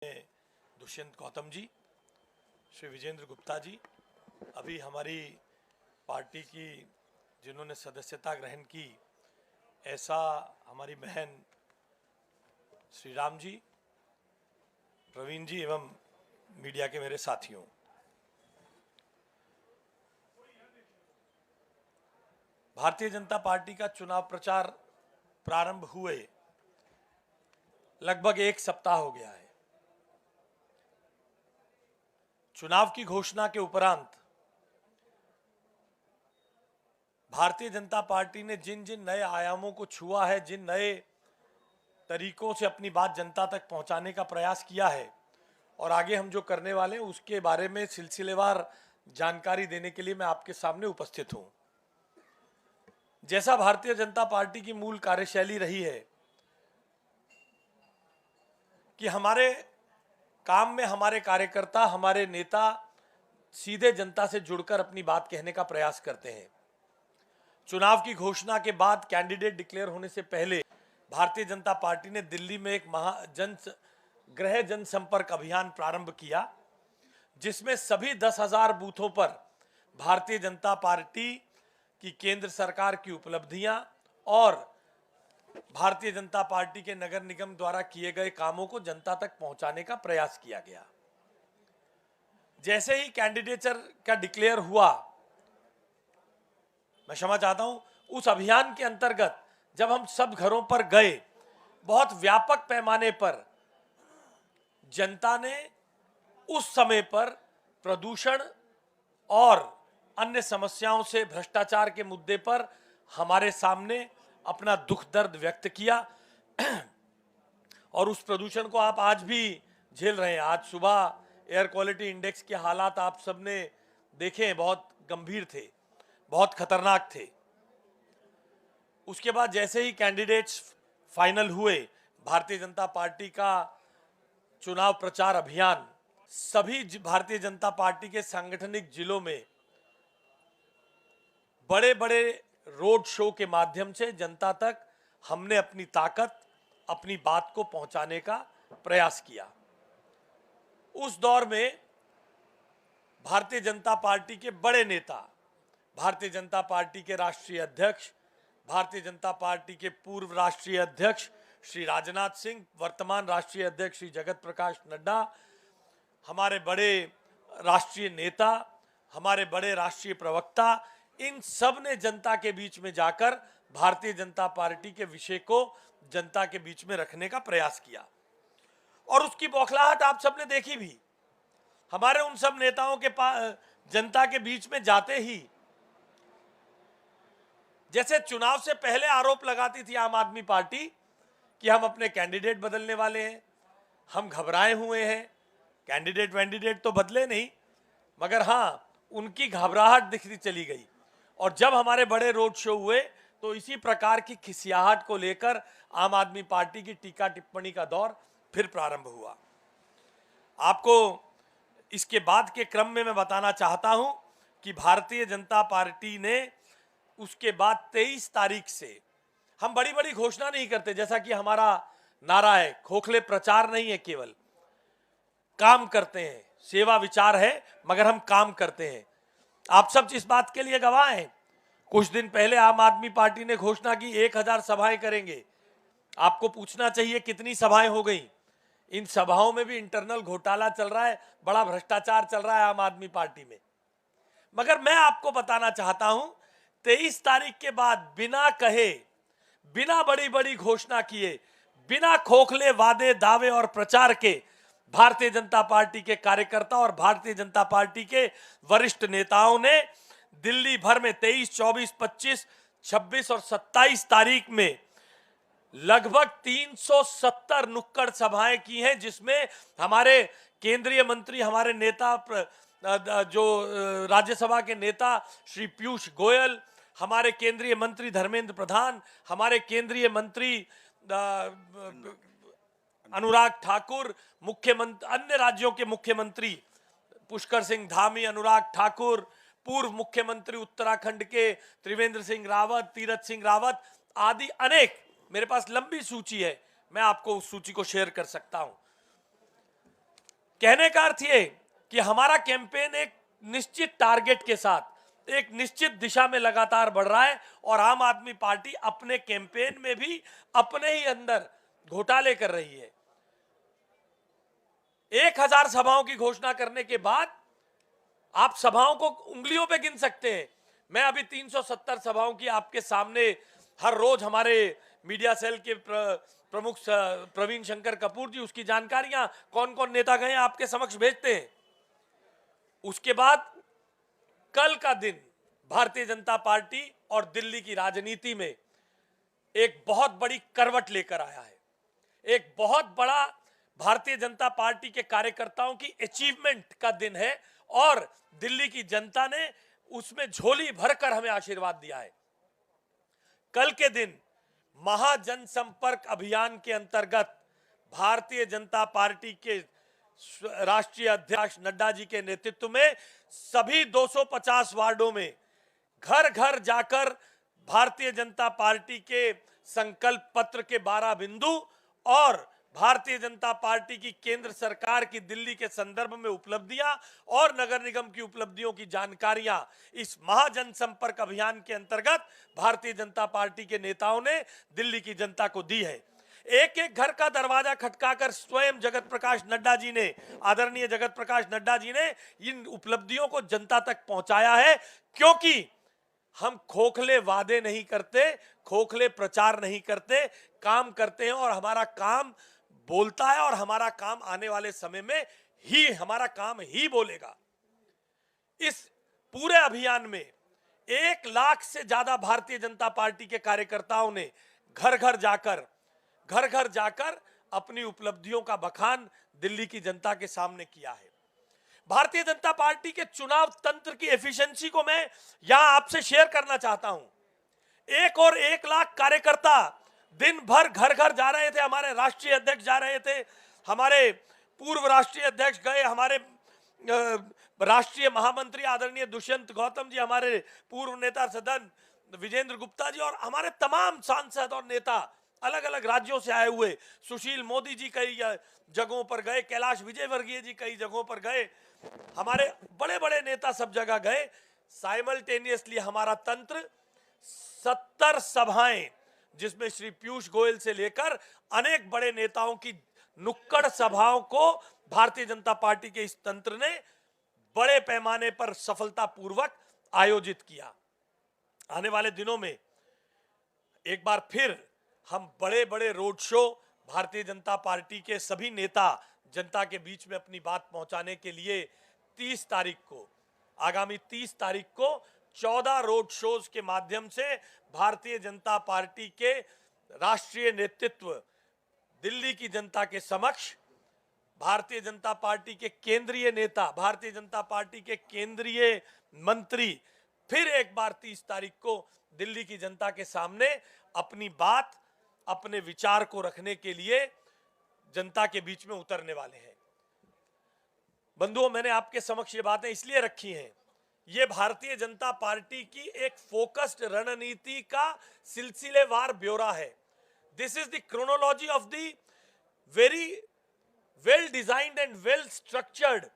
दुष्यंत गौतम जी, श्री विजेंद्र गुप्ता जी, अभी हमारी पार्टी की जिन्होंने सदस्यता ग्रहण की, ऐसा हमारी बहन श्री राम जी, प्रवीण जी एवं मीडिया के मेरे साथियों, भारतीय जनता पार्टी का चुनाव प्रचार प्रारंभ हुए लगभग एक सप्ताह हो गया है। चुनाव की घोषणा के उपरांत भारतीय जनता पार्टी ने जिन जिन नए आयामों को छुआ है, जिन नए तरीकों से अपनी बात जनता तक पहुंचाने का प्रयास किया है और आगे हम जो करने वाले हैं उसके बारे में सिलसिलेवार जानकारी देने के लिए मैं आपके सामने उपस्थित हूं। जैसा भारतीय जनता पार्टी की मूल कार्यशैली रही है कि हमारे काम में हमारे कार्यकर्ता, हमारे नेता सीधे जनता से जुड़कर अपनी बात कहने का प्रयास करते हैं। चुनाव की घोषणा के बाद कैंडिडेट डिक्लेयर होने से पहले भारतीय जनता पार्टी ने दिल्ली में एक गृह जनसंपर्क अभियान प्रारंभ किया, जिसमें सभी 10,000 बूथों पर भारतीय जनता पार्टी की केंद्र सरकार की उपलब्धियां और भारतीय जनता पार्टी के नगर निगम द्वारा किए गए कामों को जनता तक पहुंचाने का प्रयास किया गया। जैसे ही कैंडिडेचर का डिक्लेयर हुआ, मैं क्षमा चाहता हूं, उस अभियान के अंतर्गत जब हम सब घरों पर गए, बहुत व्यापक पैमाने पर जनता ने उस समय पर प्रदूषण और अन्य समस्याओं से, भ्रष्टाचार के मुद्दे पर हमारे सामने अपना दुख दर्द व्यक्त किया और उस प्रदूषण को आप आज भी झेल रहे हैं। आज सुबह एयर क्वालिटी इंडेक्स के हालात आप सबने देखे, बहुत गंभीर थे, बहुत खतरनाक थे। उसके बाद जैसे ही कैंडिडेट्स फाइनल हुए, भारतीय जनता पार्टी का चुनाव प्रचार अभियान सभी भारतीय जनता पार्टी के सांगठनिक जिलों में बड़े बड़े रोड शो के माध्यम से जनता तक हमने अपनी ताकत, अपनी बात को पहुंचाने का प्रयास किया। उस दौर में भारतीय जनता पार्टी के बड़े नेता, भारतीय जनता पार्टी के राष्ट्रीय अध्यक्ष, भारतीय जनता पार्टी के पूर्व राष्ट्रीय अध्यक्ष श्री राजनाथ सिंह, वर्तमान राष्ट्रीय अध्यक्ष श्री जगत प्रकाश नड्डा, हमारे बड़े राष्ट्रीय नेता, हमारे बड़े राष्ट्रीय प्रवक्ता, इन सब ने जनता के बीच में जाकर भारतीय जनता पार्टी के विषय को जनता के बीच में रखने का प्रयास किया और उसकी बौखलाहट आप सबने देखी भी। हमारे उन सब नेताओं के पास जनता के बीच में जाते ही, जैसे चुनाव से पहले आरोप लगाती थी आम आदमी पार्टी कि हम अपने कैंडिडेट बदलने वाले हैं, हम घबराए हुए हैं। कैंडिडेट तो बदले नहीं, मगर हां, उनकी घबराहट दिखती चली गई। और जब हमारे बड़े रोड शो हुए तो इसी प्रकार की खिसियाहट को लेकर आम आदमी पार्टी की टीका टिप्पणी का दौर फिर प्रारंभ हुआ। आपको इसके बाद के क्रम में मैं बताना चाहता हूं कि भारतीय जनता पार्टी ने उसके बाद 23 तारीख से, हम बड़ी बड़ी घोषणा नहीं करते, जैसा कि हमारा नारा है, खोखले प्रचार नहीं है, केवल काम करते हैं, सेवा विचार है, मगर हम काम करते हैं। आप सब इस बात के लिए गवाह हैं। कुछ दिन पहले आम आदमी पार्टी ने घोषणा की 1000 सभाएं करेंगे। आपको पूछना चाहिए कितनी सभाएं हो गई। इन सभाओं में भी इंटरनल घोटाला चल रहा है, बड़ा भ्रष्टाचार चल रहा है आम आदमी पार्टी में। मगर मैं आपको बताना चाहता हूं, 23 तारीख के बाद बिना कहे, बिना बड़ी बड़ी घोषणा किए, बिना खोखले वादे, दावे और प्रचार के भारतीय जनता पार्टी के कार्यकर्ता और भारतीय जनता पार्टी के वरिष्ठ नेताओं ने दिल्ली भर में 23, 24, 25, 26 और 27 तारीख में लगभग 370 नुक्कड़ सभाएं की हैं, जिसमें हमारे केंद्रीय मंत्री, हमारे नेता, जो राज्यसभा के नेता श्री पीयूष गोयल, हमारे केंद्रीय मंत्री धर्मेंद्र प्रधान, हमारे केंद्रीय मंत्री अनुराग ठाकुर, मुख्यमंत्री, अन्य राज्यों के मुख्यमंत्री पुष्कर सिंह धामी, अनुराग ठाकुर, पूर्व मुख्यमंत्री उत्तराखंड के त्रिवेंद्र सिंह रावत, तीरथ सिंह रावत आदि अनेक, मेरे पास लंबी सूची है, मैं आपको उस सूची को शेयर कर सकता हूं। कहने का अर्थ ये कि हमारा कैंपेन एक निश्चित टारगेट के साथ एक निश्चित दिशा में लगातार बढ़ रहा है और आम आदमी पार्टी अपने कैंपेन में भी अपने ही अंदर घोटाले कर रही है। 1000 सभाओं की घोषणा करने के बाद आप सभाओं को उंगलियों पे गिन सकते हैं। मैं अभी 370 सभाओं की आपके सामने हर रोज हमारे मीडिया सेल के प्रमुख प्रवीण शंकर कपूर जी उसकी जानकारियां कौन कौन नेता गए आपके समक्ष भेजते हैं। उसके बाद कल का दिन भारतीय जनता पार्टी और दिल्ली की राजनीति में एक बहुत बड़ी करवट लेकर आया है। एक बहुत बड़ा भारतीय जनता पार्टी के कार्यकर्ताओं की अचीवमेंट का दिन है और दिल्ली की जनता ने उसमें झोली भरकर हमें आशीर्वाद दिया है। कल के दिन महाजन संपर्क अभियान के अंतर्गत भारतीय जनता पार्टी के राष्ट्रीय अध्यक्ष नड्डा जी के नेतृत्व में सभी 250 वार्डों में घर घर जाकर भारतीय जनता पार्टी के संकल्प पत्र के 12 बिंदु और भारतीय जनता पार्टी की केंद्र सरकार की दिल्ली के संदर्भ में उपलब्धियां और नगर निगम की उपलब्धियों की जानकारियां इस महाजन संपर्क अभियान के अंतर्गत भारतीय जनता पार्टी के नेताओं ने दिल्ली की जनता को दी है। एक एक घर का दरवाजा खटकाकर स्वयं जगत प्रकाश नड्डा जी ने, आदरणीय जगत प्रकाश नड्डा जी ने इन उपलब्धियों को जनता तक पहुंचाया है, क्योंकि हम खोखले वादे नहीं करते, खोखले प्रचार नहीं करते, काम करते हैं और हमारा काम बोलता है और हमारा काम आने वाले समय में ही हमारा काम ही बोलेगा। इस पूरे अभियान में 1 लाख से ज्यादा भारतीय जनता पार्टी के कार्यकर्ताओं ने घर घर जाकर अपनी उपलब्धियों का बखान दिल्ली की जनता के सामने किया है। भारतीय जनता पार्टी के चुनाव तंत्र की एफिशिएंसी को मैं यहां आपसे शेयर करना चाहता हूं। 1 लाख कार्यकर्ता दिन भर घर घर जा रहे थे। हमारे राष्ट्रीय अध्यक्ष जा रहे थे, हमारे पूर्व राष्ट्रीय अध्यक्ष गए, हमारे राष्ट्रीय महामंत्री आदरणीय दुष्यंत गौतम जी, हमारे पूर्व नेता सदन विजेंद्र गुप्ता जी और हमारे तमाम सांसद और नेता अलग अलग राज्यों से आए हुए, सुशील मोदी जी कई जगहों पर गए, कैलाश विजयवर्गीय जी कई जगहों पर गए, हमारे बड़े बड़े नेता सब जगह गए। साइमल्टेनियसली हमारा तंत्र 70 सभाएं, जिसमें श्री पीयूष गोयल से लेकर अनेक बड़े नेताओं की नुक्कड़ सभाओं को भारतीय जनता पार्टी के इस तंत्र ने बड़े पैमाने पर सफलतापूर्वक आयोजित किया। आने वाले दिनों में एक बार फिर हम बड़े बड़े road show Bharatiya Janata party के सभी नेता जनता के बीच में अपनी बात पहुंचाने के लिए 30 तारीख को, आगामी 30 तारीख को 14 रोड शोज के माध्यम से भारतीय जनता पार्टी के राष्ट्रीय नेतृत्व दिल्ली की जनता के समक्ष, भारतीय जनता पार्टी के केंद्रीय नेता, भारतीय जनता पार्टी के केंद्रीय मंत्री फिर एक बार 30 तारीख को दिल्ली की जनता के सामने अपनी बात, अपने विचार को रखने के लिए जनता के बीच में उतरने वाले हैं। बंधुओं, मैंने आपके समक्ष ये बातें इसलिए रखी हैं, ये भारतीय जनता पार्टी की एक फोकस्ड रणनीति का सिलसिलेवार ब्यौरा है। This is the chronology of the very well designed and well structured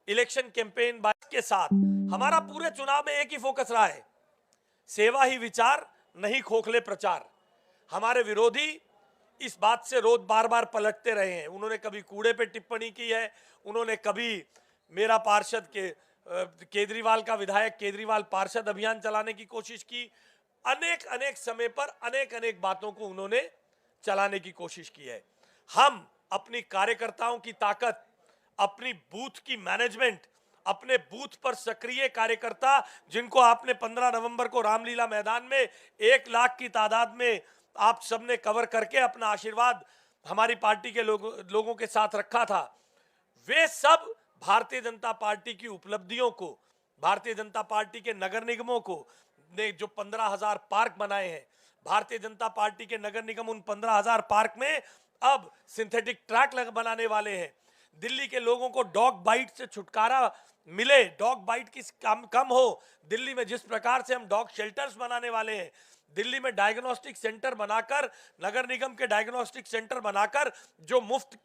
election campaign के साथ हमारा पूरे चुनाव में एक ही फोकस रहा है, सेवा ही विचार, नहीं खोखले प्रचार। हमारे विरोधी इस बात से रोज बार बार पलटते रहे हैं। उन्होंने कभी कूड़े पे टिप्पणी की है, उन्होंने कभी मेरा पार्षद के केजरीवाल का विधायक केजरीवाल पार्षद अभियान चलाने की कोशिश की। अनेक समय पर अनेक बातों को उन्होंने चलाने की कोशिश की है। हम अपनी कार्यकर्ताओं की ताकत, अपनी बूथ की मैनेजमेंट, अपने बूथ पर सक्रिय कार्यकर्ता जिनको आपने 15 नवंबर को रामलीला मैदान में 1 लाख की तादाद में आप सबने कवर करके अपना आशीर्वाद हमारी पार्टी के लोगों के साथ रखा था, वे सब भारतीय जनता पार्टी की उपलब्धियों को, भारतीय जनता पार्टी के नगर निगमों को ने जो 15,000 पार्क बनाए हैं, भारतीय जनता पार्टी के नगर निगम उन 15,000 पार्क में अब सिंथेटिक ट्रैक बनाने वाले हैं। दिल्ली के लोगों को डॉग बाइट से छुटकारा मिले, डॉग बाइट की कम हो। दिल्ली में जिस प्रकार से हम डॉग शेल्टर्स बनाने वाले हैं, दिल्ली में डायग्नोस्टिक सेंटर बनाकर, नगर निगम के डायग्नोस्टिक सेंटर बनाकर जो मुफ्त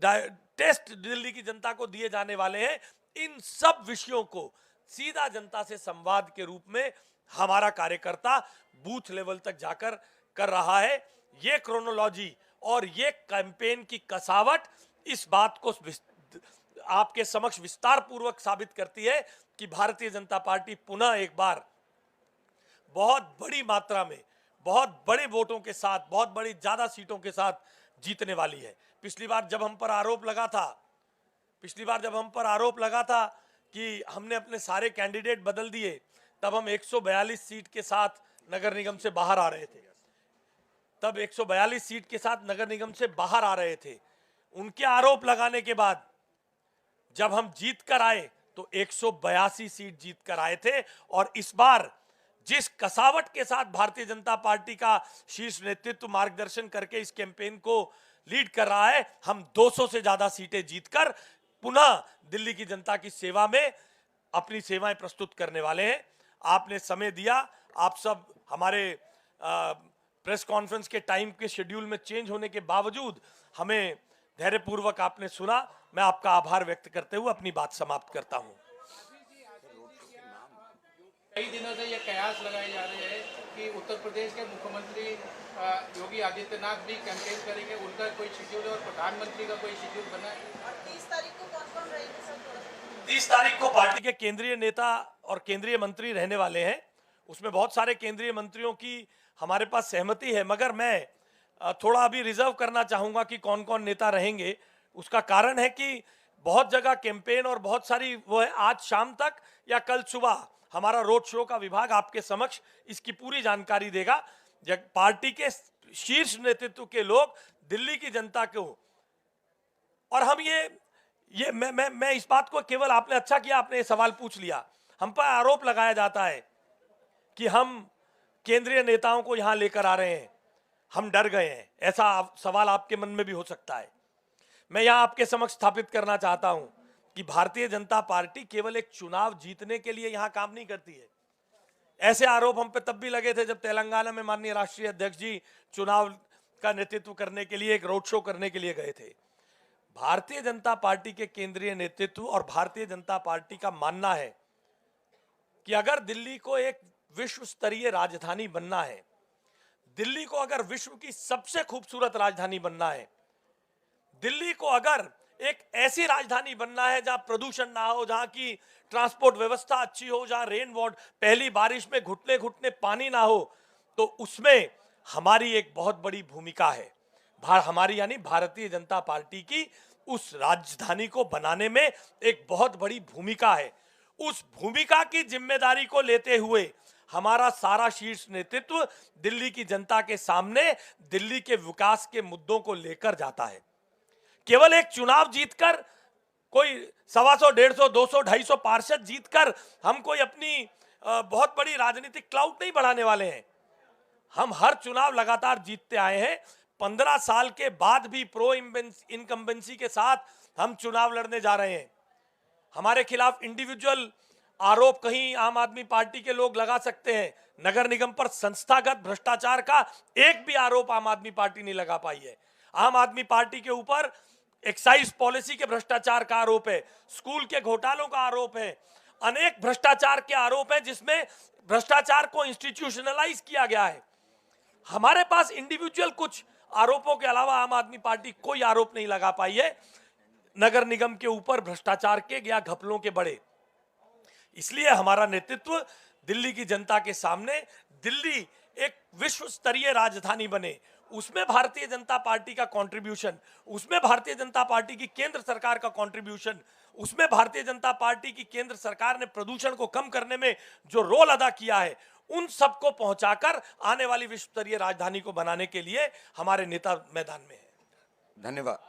टेस्ट दिल्ली की जनता को दिए जाने वाले हैं, इन सब विषयों को सीधा जनता से संवाद के रूप में हमारा कार्यकर्ता बूथ लेवल तक जाकर कर रहा है। ये क्रोनोलॉजी और ये कैंपेन की कसावट इस बात को आपके समक्ष विस्तार पूर्वक साबित करती है कि भारतीय जनता पार्टी पुनः एक बार बहुत बड़ी मात्रा में, बहुत बड़े वोटों के साथ, बहुत बड़ी ज्यादा सीटों के साथ जीतने वाली है। पिछली बार जब हम पर आरोप लगा था कि हमने अपने सारे कैंडिडेट बदल दिए, तब हम 142 सीट के साथ नगर निगम से बाहर आ रहे थे। उनके आरोप लगाने के बाद जब हम जीत कर आए तो 182 सीट जीत कर आए थे। और इस बार जिस कसावट के साथ भारतीय जनता पार्टी का शीर्ष नेतृत्व मार्गदर्शन करके इस कैंपेन को लीड कर रहा है, हम 200 से ज्यादा सीटें जीतकर पुनः दिल्ली की जनता की सेवा में अपनी सेवाएं प्रस्तुत करने वाले हैं। आपने समय दिया, आप सब हमारे प्रेस कॉन्फ्रेंस के टाइम के शेड्यूल में चेंज होने के बावजूद हमें धैर्यपूर्वक आपने सुना। मैं आपका आभार व्यक्त करते हुए अपनी बात समाप्त करता हूं। कई दिनों से ये कयास लगाए जा रहे हैं कि उत्तर प्रदेश के मुख्यमंत्री योगी आदित्यनाथ भी कैंपेन करेंगे, उनका कोई शेड्यूल और प्रधानमंत्री का कोई शेड्यूल बना है। 30 तारीख को कौन रहेंगे सर? 30 तारीख को पार्टी के केंद्रीय नेता और केंद्रीय मंत्री रहने वाले हैं। उसमें बहुत सारे केंद्रीय मंत्रियों की हमारे पास सहमति है, मगर मैं थोड़ा अभी रिजर्व करना चाहूंगा कि कौन कौन नेता रहेंगे। उसका कारण है कि बहुत जगह कैंपेन और बहुत सारी वो है, आज शाम तक या कल सुबह हमारा रोड शो का विभाग आपके समक्ष इसकी पूरी जानकारी देगा। जब पार्टी के शीर्ष नेतृत्व के लोग दिल्ली की जनता को, और हम ये मैं इस बात को केवल, आपने अच्छा किया आपने ये सवाल पूछ लिया। हम पर आरोप लगाया जाता है कि हम केंद्रीय नेताओं को यहां लेकर आ रहे हैं, हम डर गए हैं, ऐसा सवाल आपके मन में भी हो सकता है। मैं यहां आपके समक्ष स्थापित करना चाहता हूं कि भारतीय जनता पार्टी केवल एक चुनाव जीतने के लिए यहां काम नहीं करती है। ऐसे आरोप हम पे तब भी लगे थे जब तेलंगाना में माननीय राष्ट्रीय अध्यक्ष जी चुनाव का नेतृत्व करने के लिए एक रोड शो करने के लिए गए थे। भारतीय जनता पार्टी के केंद्रीय नेतृत्व और भारतीय जनता पार्टी का मानना है कि अगर दिल्ली को एक विश्व स्तरीय राजधानी बनना है, दिल्ली को अगर विश्व की सबसे खूबसूरत राजधानी बनना है, दिल्ली को अगर एक ऐसी राजधानी बनना है जहां प्रदूषण ना हो, जहां की ट्रांसपोर्ट व्यवस्था अच्छी हो, जहां रेन वाटर, पहली बारिश में घुटने घुटने पानी ना हो, तो उसमें हमारी एक बहुत बड़ी भूमिका है। हमारी यानी भारतीय जनता पार्टी की उस राजधानी को बनाने में एक बहुत बड़ी भूमिका है। उस भूमिका की जिम्मेदारी को लेते हुए हमारा सारा शीर्ष नेतृत्व दिल्ली की जनता के सामने दिल्ली के विकास के मुद्दों को लेकर जाता है। केवल एक चुनाव जीतकर, कोई 125, 150, 200, 250 पार्षद जीतकर हम कोई अपनी बहुत बड़ी राजनीतिक क्लाउड नहीं बढ़ाने वाले हैं। हम हर चुनाव लगातार जीतते आए हैं। 15 साल के बाद भी प्रो इनकम्बेंसी के साथ हम चुनाव लड़ने जा रहे हैं। हमारे खिलाफ इंडिविजुअल आरोप कहीं आम आदमी पार्टी के लोग लगा सकते हैं, नगर निगम पर संस्थागत भ्रष्टाचार का एक भी आरोप आम आदमी पार्टी नहीं लगा पाई है। आम आदमी पार्टी के ऊपर एक्साइज पॉलिसी के भ्रष्टाचार का आरोप है, स्कूल के घोटालों का आरोप है, अनेक भ्रष्टाचार के आरोप है जिसमें भ्रष्टाचार को इंस्टीट्यूशनलाइज किया गया है। हमारे पास इंडिविजुअल कुछ आरोपों के अलावा आम आदमी पार्टी कोई आरोप नहीं लगा पाई है नगर निगम के ऊपर भ्रष्टाचार के या घपलों के बड़े। इसलिए हमारा नेतृत्व दिल्ली की जनता के सामने दिल्ली एक विश्व स्तरीय राजधानी बने, उसमें भारतीय जनता पार्टी का कंट्रीब्यूशन, उसमें भारतीय जनता पार्टी की केंद्र सरकार का कंट्रीब्यूशन, उसमें भारतीय जनता पार्टी की केंद्र सरकार ने प्रदूषण को कम करने में जो रोल अदा किया है, उन सबको पहुंचाकर आने वाली विश्व स्तरीय राजधानी को बनाने के लिए हमारे नेता मैदान में है। धन्यवाद।